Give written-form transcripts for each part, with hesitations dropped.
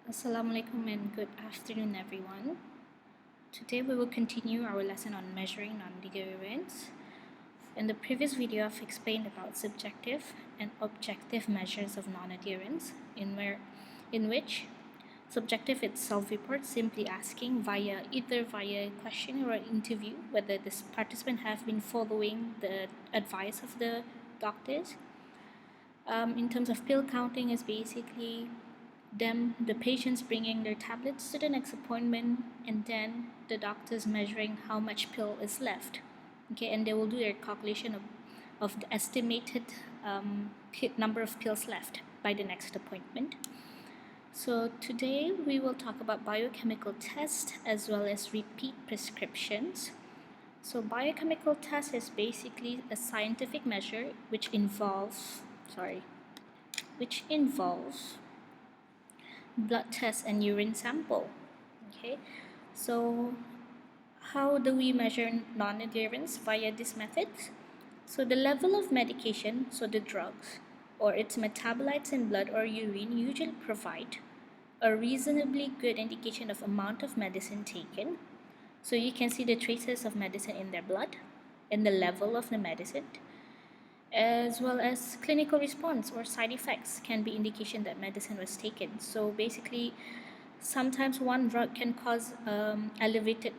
Assalamualaikum and good afternoon, everyone. Today we will continue our lesson on measuring non-adherence. In the previous video, I've explained about subjective and objective measures of non-adherence, in which subjective is self-report, simply asking either via question or an interview whether this participant have been following the advice of the doctors. In terms of pill counting, is basically the patients bringing their tablets to the next appointment, and then the doctors measuring how much pill is left. Okay, and they will do their calculation of the estimated number of pills left by the next appointment. So today we will talk about biochemical tests as well as repeat prescriptions. So biochemical test is basically a scientific measure which involves blood test and urine sample. Okay, so how do we measure non-adherence via this method? So the level of medication, so the drugs or its metabolites in blood or urine, usually provide a reasonably good indication of amount of medicine taken. So you can see the traces of medicine in their blood and the level of the medicine, as well as clinical response or side effects can be indication that medicine was taken. So basically, sometimes one drug can cause elevated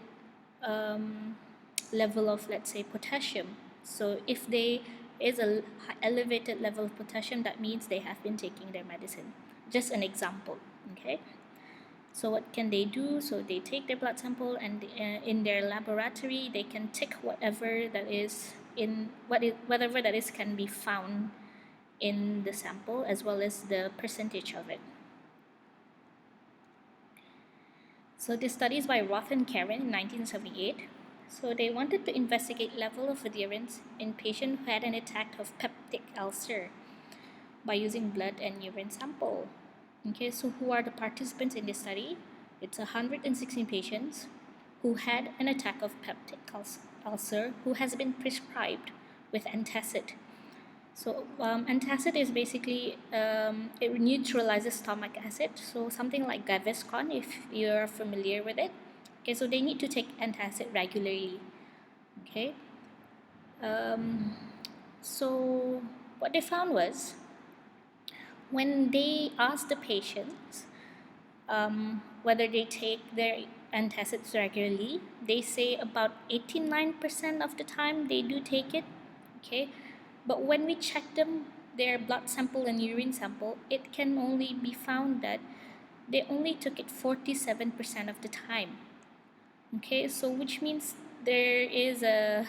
level of, let's say, potassium. So if they is a elevated level of potassium, that means they have been taking their medicine. Just an example. Okay, so what can they do? So they take their blood sample, and in their laboratory they can tick whatever that is whatever that is can be found in the sample, as well as the percentage of it. So this study is by Roth and Karen in 1978. So they wanted to investigate level of adherence in patients who had an attack of peptic ulcer by using blood and urine sample. Okay, so who are the participants in this study? It's 116 patients who had an attack of peptic ulcer who has been prescribed with antacid. So antacid is basically it neutralizes stomach acid, so something like Gaviscon if you're familiar with it. Okay, so they need to take antacid regularly. Okay, so what they found was, when they asked the patients whether they take their antacids regularly, they say about 89% of the time they do take it. Okay, but when we check their blood sample and urine sample, it can only be found that they only took it 47% of the time. Okay, so which means there is a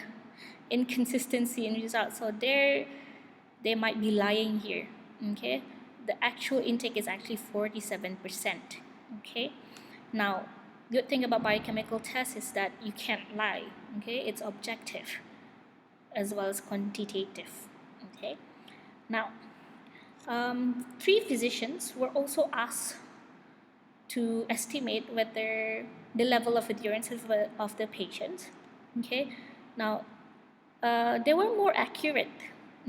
inconsistency in results. So they might be lying here. Okay, the actual intake is actually 47%. Okay, now good thing about biochemical tests is that you can't lie. Okay, it's objective as well as quantitative. Okay, now 3 physicians were also asked to estimate whether the level of adherence of the patients. Okay, now they were more accurate,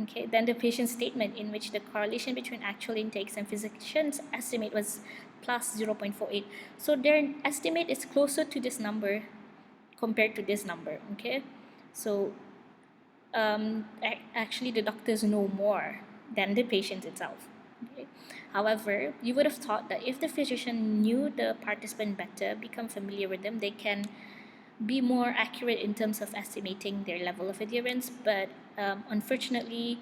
okay, than the patient's statement, in which the correlation between actual intakes and physician's estimate was plus 0.48. So their estimate is closer to this number compared to this number. Okay, so actually the doctors know more than the patient itself. Okay? However, you would have thought that if the physician knew the participant better, become familiar with them, they can be more accurate in terms of estimating their level of adherence, but unfortunately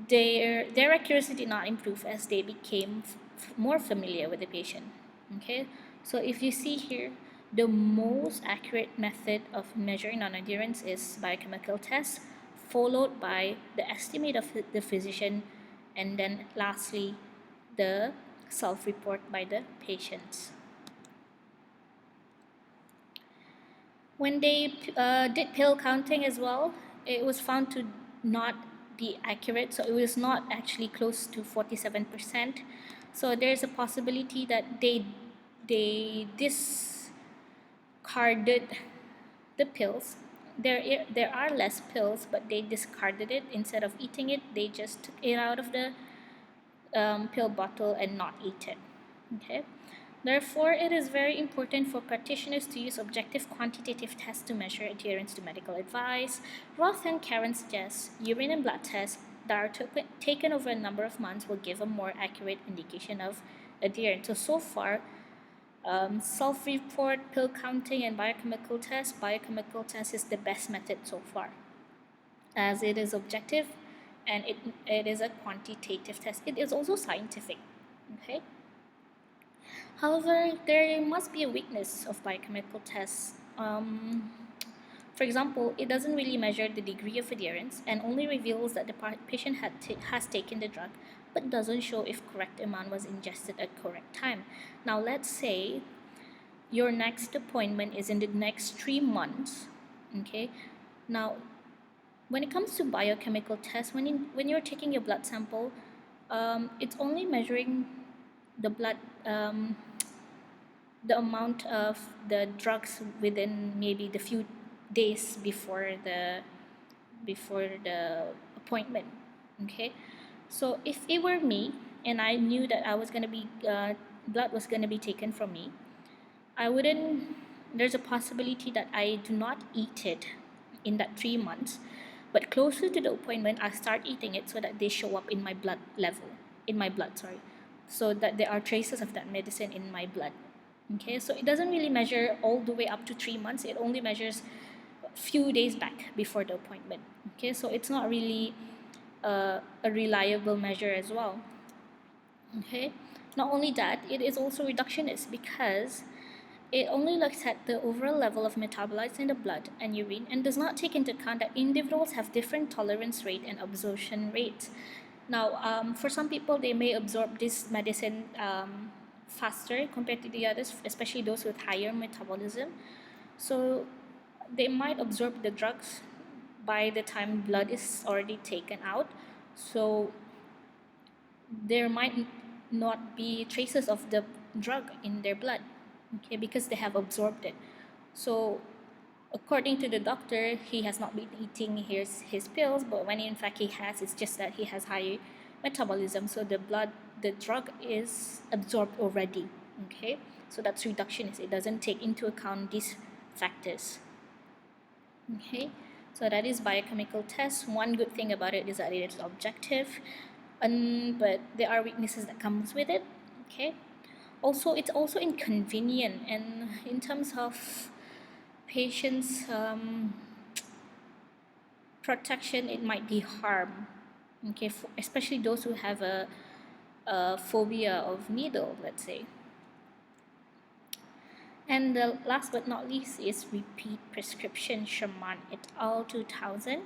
their accuracy did not improve as they became more familiar with the patient. Okay, so if you see here, the most accurate method of measuring non-adherence is biochemical test, followed by the estimate of the physician, and then lastly the self-report by the patients. When they did pill counting as well, it was found to not be accurate. So it was not actually close to 47%. So there's a possibility that they discarded the pills. There are less pills, but they discarded it. Instead of eating it, they just took it out of the pill bottle and not eat it. Okay. Therefore, it is very important for practitioners to use objective quantitative tests to measure adherence to medical advice. Roth and Karen suggest urine and blood tests that are taken over a number of months will give a more accurate indication of adherence. So far, self-report, pill counting, and biochemical test. Biochemical test is the best method so far, as it is objective and it is a quantitative test. It is also scientific. Okay. However, there must be a weakness of biochemical tests. For example, it doesn't really measure the degree of adherence and only reveals that the patient has taken the drug, but doesn't show if correct amount was ingested at correct time. Now, let's say your next appointment is in the next 3 months. Okay. Now, when it comes to biochemical tests, when you're taking your blood sample, it's only measuring the blood. The amount of the drugs within maybe the few days before the appointment. Okay, so if it were me and I knew that I was gonna be blood was gonna be taken from me, I wouldn't. There's a possibility that I do not eat it in that 3 months, but closer to the appointment, I start eating it so that they show up in my blood level, in my blood, sorry, so that there are traces of that medicine in my blood. Okay, so it doesn't really measure all the way up to 3 months. It only measures a few days back before the appointment. Okay, so it's not really a reliable measure as well. Okay, not only that, it is also reductionist because it only looks at the overall level of metabolites in the blood and urine and does not take into account that individuals have different tolerance rate and absorption rates. Now, for some people, they may absorb this medicine faster compared to the others, especially those with higher metabolism. So they might absorb the drugs by the time blood is already taken out. So there might not be traces of the drug in their blood, okay, because they have absorbed it. So according to the doctor, he has not been eating his pills, but when in fact he has, it's just that he has high metabolism, so the drug is absorbed already. Okay, so that's reductionist. It doesn't take into account these factors. Okay, so that is biochemical test. One good thing about it is that it is objective, but there are weaknesses that comes with it. Okay, also it's also inconvenient, and in terms of patients protection, it might be harm. Okay, especially those who have a phobia of needle, let's say. And the last but not least is repeat prescription, Sherman et al. 2000.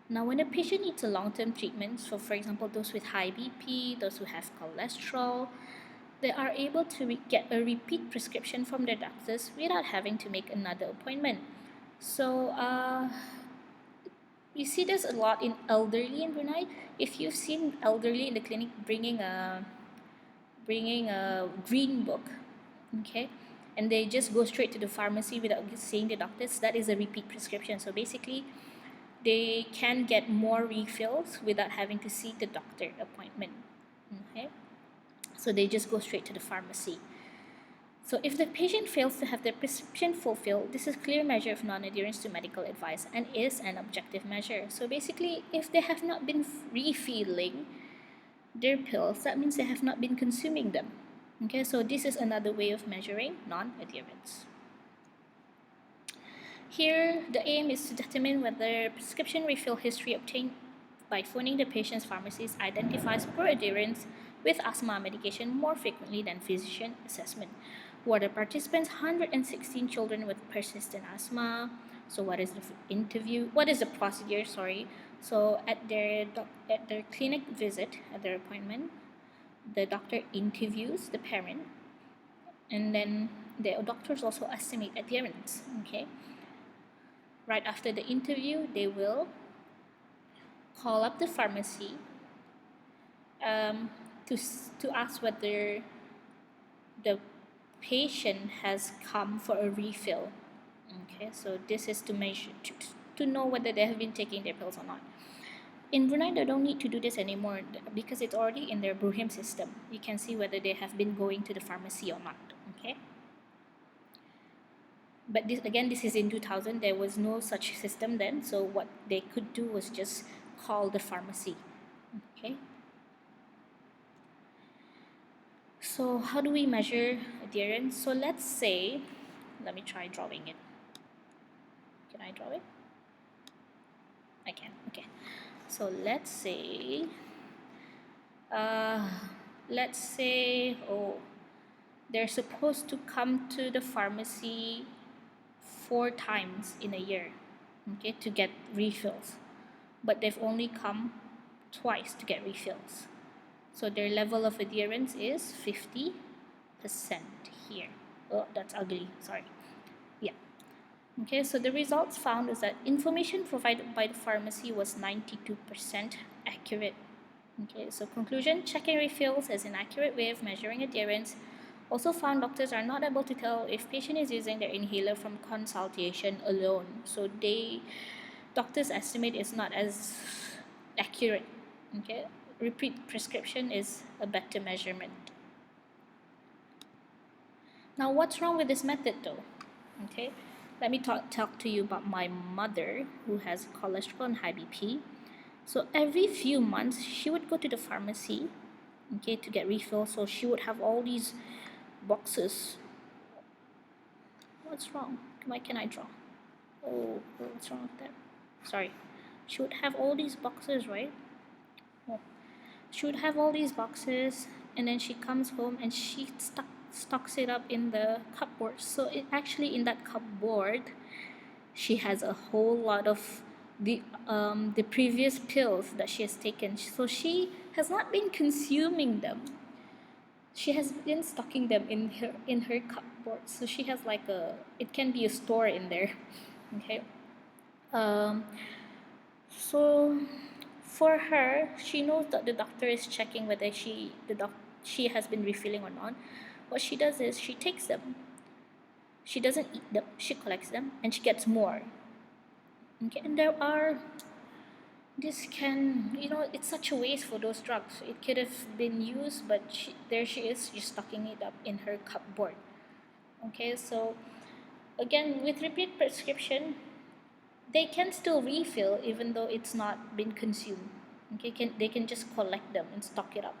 Now, when a patient needs a long-term treatment, so for example, those with high BP, those who have cholesterol, they are able to get a repeat prescription from their doctors without having to make another appointment. So, you see this a lot in elderly in Brunei. If you've seen elderly in the clinic bringing a green book, okay, and they just go straight to the pharmacy without seeing the doctors, that is a repeat prescription. So basically, they can get more refills without having to see the doctor appointment. Okay, so they just go straight to the pharmacy. So if the patient fails to have their prescription fulfilled, this is a clear measure of non-adherence to medical advice and is an objective measure. So basically, if they have not been refilling their pills, that means they have not been consuming them. Okay, so this is another way of measuring non-adherence. Here, the aim is to determine whether prescription refill history obtained by phoning the patient's pharmacist identifies poor adherence with asthma medication more frequently than physician assessment. Were the participants 116 children with persistent asthma? So what is the interview? What is the procedure? Sorry. So at their clinic visit, at their appointment, the doctor interviews the parent, and then the doctors also estimate adherence. Okay. Right after the interview, they will call up the pharmacy to ask whether the patient has come for a refill. Okay, so this is to measure to know whether they have been taking their pills or not. In Brunei, they don't need to do this anymore because it's already in their Bruhim system. You can see whether they have been going to the pharmacy or not. Okay. But this again, this is in 2000. There was no such system then, so what they could do was just call the pharmacy. Okay. So how do we measure adherence? So let's say, let me try drawing it. Can I draw it? I can. Okay. So uh, let's say, oh, they're supposed to come to the pharmacy 4 times in a year, okay, to get refills, but they've only come twice to get refills. So their level of adherence is 50% here. Oh, that's ugly. Sorry. Yeah. Okay, so the results found is that information provided by the pharmacy was 92% accurate. Okay, so conclusion, checking refills as an accurate way of measuring adherence. Also found doctors are not able to tell if patient is using their inhaler from consultation alone. So doctors estimate is not as accurate. Okay, repeat prescription is a better measurement. Now, what's wrong with this method though? Okay, let me talk to you about my mother who has cholesterol and high BP. So every few months, she would go to the pharmacy, okay, to get refills. So she would have all these boxes. What's wrong? Why can I draw? Oh, what's wrong with that? Sorry. She would have all these boxes, right? Oh. She would have all these boxes, and then she comes home and she stocks it up in the cupboard. So it actually in that cupboard, she has a whole lot of the previous pills that she has taken. So she has not been consuming them. She has been stocking them in her cupboard. So she has like it can be a store in there. Okay. Um, so for her, she knows that the doctor is checking whether she has been refilling or not. What she does is she takes them. She doesn't eat them. She collects them and she gets more. Okay, and this can, it's such a waste for those drugs. It could have been used, but there she is just stocking it up in her cupboard. Okay, so again, with repeat prescription, they can still refill even though it's not been consumed. Okay, they can just collect them and stock it up.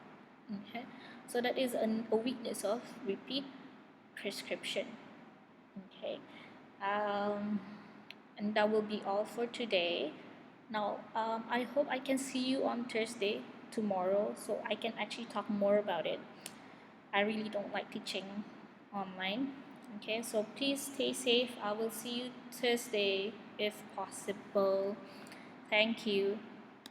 Okay, so that is a weakness of repeat prescription. Okay, um, and that will be all for today. Now, I hope I can see you on Thursday tomorrow so I can actually talk more about it. I really don't like teaching online. Okay, so please stay safe. I will see you Thursday if possible. Thank you.